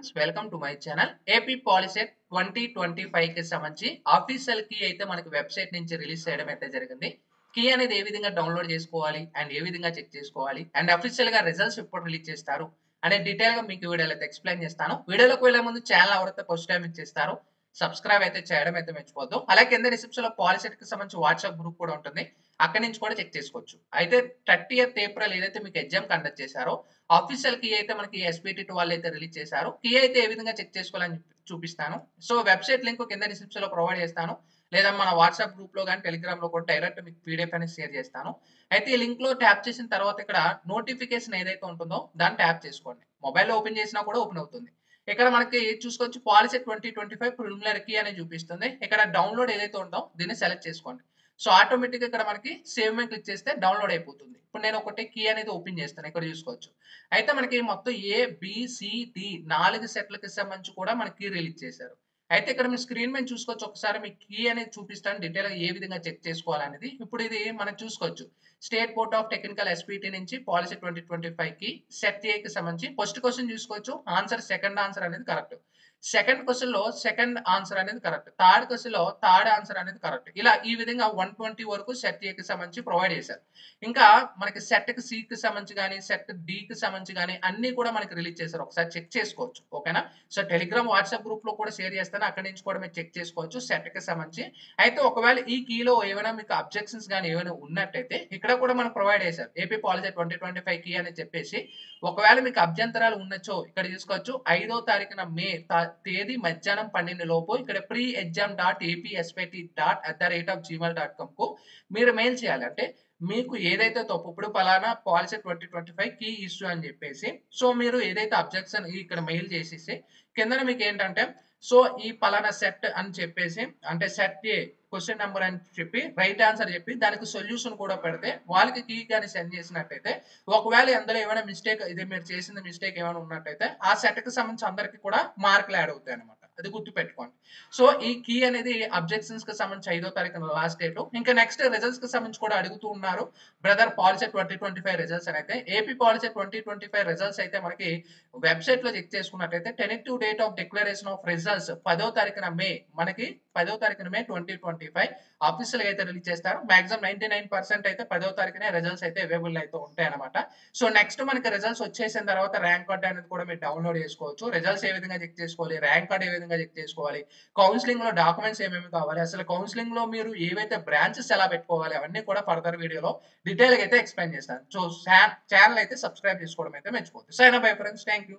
Friends, welcome to my channel. AP POLYCET 2025 కి సంబంధించి official key అయితే మనకి వెబ్సైట్ నుంచి రిలీజ్ చేయడం అయితే జరిగింది. కీ అనేది ఏ విధంగా డౌన్లోడ్ చేసుకోవాలి అండ్ ఏ విధంగా చెక్ చేసుకోవాలి అండ్ అఫీషియల్ గా రిజల్ట్స్ ఎప్పుడు రిలీజ్ చేస్తారు అనే డీటెయిల్ గా మీకు ఈ వీడియోలో అయితే ఎక్స్ప్లెయిన్ చేస్తాను. వీడియోలోకి వెళ్లే ముందు ఛానల్ ఎవరైతే ఫస్ట్ టైం ఇచ్చేస్తారో సబ్స్క్రైబ్ అయితే చేయడం అయితే మర్చిపోద్దు. అలాగే కింద డిస్క్రిప్షన్ లో పాలిసెట్ కి సంబంధించి వాట్సాప్ గ్రూప్ కూడా ఉంటుంది. అక్కడి నుంచి కూడా చెక్ చేసుకోవచ్చు. అయితే 30th ఏప్రిల్ ఏదైతే మీకు ఎగ్జామ్ కండక్ట్ చేశారో ఆఫీషియల్ కీ అయితే మనకి ఎస్పీటీ వాళ్ళు అయితే రిలీజ్ చేశారు. కీ అయితే ఏ విధంగా చెక్ చేసుకోవాలని చూపిస్తాను. సో వెబ్సైట్ లింక్ కింద డిస్క్రిప్షన్ లో ప్రొవైడ్ చేస్తాను. లేదా మన వాట్సాప్ గ్రూప్ లో కానీ టెలిగ్రామ్ లో కూడా డైరెక్ట్ మీకు పీడిఎఫ్ అనేది షేర్ చేస్తాను. అయితే ఈ లింక్ లో ట్యాప్ చేసిన తర్వాత ఇక్కడ నోటిఫికేషన్ ఏదైతే ఉంటుందో దాన్ని ట్యాప్ చేసుకోండి. మొబైల్ ఓపెన్ చేసినా కూడా ఓపెన్ అవుతుంది. ఇక్కడ మనకి చూసుకోవచ్చు పాలిసెట్ 2025 ప్రిలిమినరీ కీ అని చూపిస్తుంది. ఇక్కడ డౌన్లోడ్ ఏదైతే ఉందో దీన్ని సెలెక్ట్ చేసుకోండి. సో ఆటోమేటిక్ గా ఇక్కడ మనకి సేవ్ మీద క్లిక్ చేస్తే డౌన్లోడ్ అయిపోతుంది. ఇప్పుడు నేను ఒకటి కీ అనేది ఓపెన్ చేస్తాను. ఇక్కడ చూసుకోవచ్చు. అయితే మనకి మొత్తం ఏ బి సి డి 4 సెట్లకి సంబంధించి కూడా మనకి కీ రిలీజ్ చేశారు. అయితే ఇక్కడ మీ స్క్రీన్ మీద చూసుకోవచ్చు. ఒకసారి మీకు కీ అనేది చూపిస్తాను డీటెయిల్ గా ఏ విధంగా చెక్ చేసుకోవాలనేది. ఇప్పుడు ఇది మనం చూసుకోవచ్చు. State board of technical SPT నుంచి పాలసీ 2025 కి సెట్ ఏ కి సంబంధించి ఫస్ట్ క్వశ్చన్ చూసుకోవచ్చు. ఆన్సర్ సెకండ్ ఆన్సర్ అనేది కరెక్ట్. సెకండ్ క్వశ్చన్ లో సెకండ్ ఆన్సర్ అనేది కరెక్ట్. థర్డ్ క్వశ్చన్ లో థర్డ్ ఆన్సర్ అనేది కరెక్ట్. ఇలా ఈ విధంగా 120 వరకు సెట్ ఏ కి సంబంధించి ప్రొవైడ్ చేశారు. ఇంకా మనకి సెట్ కి సి కి సంబంధించి కానీ సెట్ డి కి సంబంధించి కానీ అన్ని కూడా మనకి రిలీజ్ చేశారు. ఒకసారి చెక్ చేసుకోవచ్చు. ఓకేనా? సో టెలిగ్రామ్ వాట్సాప్ గ్రూప్ లో కూడా షేర్ చేస్తాను. అక్కడి నుంచి కూడా మీరు చెక్ చేసుకోవచ్చు సెట్ కి సంబంధించి. అయితే ఒకవేళ ఈ కీలో ఏమైనా మీకు అబ్జెక్షన్స్ కానీ ఏమైనా ఉన్నట్టయితే ఇక్కడ కూడా మనకు ప్రొవైడ్ చేశారు. ఏపీ పాలసీ 2025 కీ అని చెప్పేసి ఒకవేళ మీకు అభ్యంతరాలు ఉన్నచో ఇక్కడ చూసుకోవచ్చు. 5వ తారీఖున మే తేదీ మధ్యాహ్నం 12 లోపు ఇక్కడ pre-exam.apspt.@gmail.com కు మీరు మెయిల్ చేయాలి. అంటే మీకు ఏదైతే తప్పు ఇప్పుడు పలానా పాలసీ 2025 కీ ఇష్యూ అని చెప్పేసి సో మీరు ఏదైతే అబ్జెక్షన్ ఇక్కడ మెయిల్ చేసేసి కింద మీకు ఏంటంటే సో ఈ పలానా సెట్ అని చెప్పేసి అంటే సెట్ ఏ క్వశ్చన్ నెంబర్ అని చెప్పి రైట్ ఆన్సర్ చెప్పి దానికి సొల్యూషన్ కూడా పెడితే వాళ్ళకి కీ కానీ సెండ్ చేసినట్టయితే ఒకవేళ అందులో ఏమైనా మిస్టేక్ ఇది మీరు చేసిన మిస్టేక్ ఏమైనా ఉన్నట్టయితే ఆ సెట్ కి సంబంధించి అందరికి కూడా మార్కులు యాడ్ అవుతాయి అనమాట. అది గుర్తు పెట్టుకోండి. సో ఈ కీ అనేది అబ్జెక్షన్స్ కి సంబంధించి 5వ తారీఖున లాస్ట్ డేట్. ఇంకా నెక్స్ట్ రిజల్ట్స్ కి సంబంధించి కూడా అడుగుతూ ఉన్నారు. బ్రదర్ పాలసీ 2025 రిజల్ట్స్ అని అయితే ఏపీ పాలసీ 2025 రిజల్ట్స్ అయితే మనకి వెబ్సైట్ లో చెక్ చేసుకున్నట్టయితే tentative date of declaration of results 10వ తారీఖున మే మనకి 10వ తారీఖున మే 2025 ఆఫీషియల్ గా అయితే రిలీజ్ చేస్తారు. మాక్సిమం 99% అయితే 10వ తారీఖునే రిజల్ట్స్ అయితే అవైలబుల్ అయితే ఉంటాయి అనమాట. సో నెక్స్ట్ మనకి రిజల్ట్స్ వచ్చేసిన తర్వాత ర్యాంక్ కార్డ్ అనేది కూడా మీరు డౌన్లోడ్ చేసుకోవచ్చు. రిజల్ట్స్ ఏ విధంగా చెక్ చేసుకోవాలి, ర్యాంక్ కార్డ్ ఏ విధంగా చెక్ చేసుకోవాలి, కౌన్సిలింగ్ లో డాక్యుమెంట్స్ ఏమేమి కావాలి, అసలు కౌన్సిలింగ్ లో మీరు ఏవైతే బ్రాంచెస్ ఎలా పెట్టుకోవాలి అవన్నీ కూడా ఫర్దర్ వీడియోలో డీటెయిల్ గా అయితే ఎక్స్ప్లెయిన్ చేస్తాను. సో ఛానల్ అయితే సబ్స్క్రైబ్ చేసుకోవడం అయితే మర్చిపోతుంది. Sign bye friends, thank you.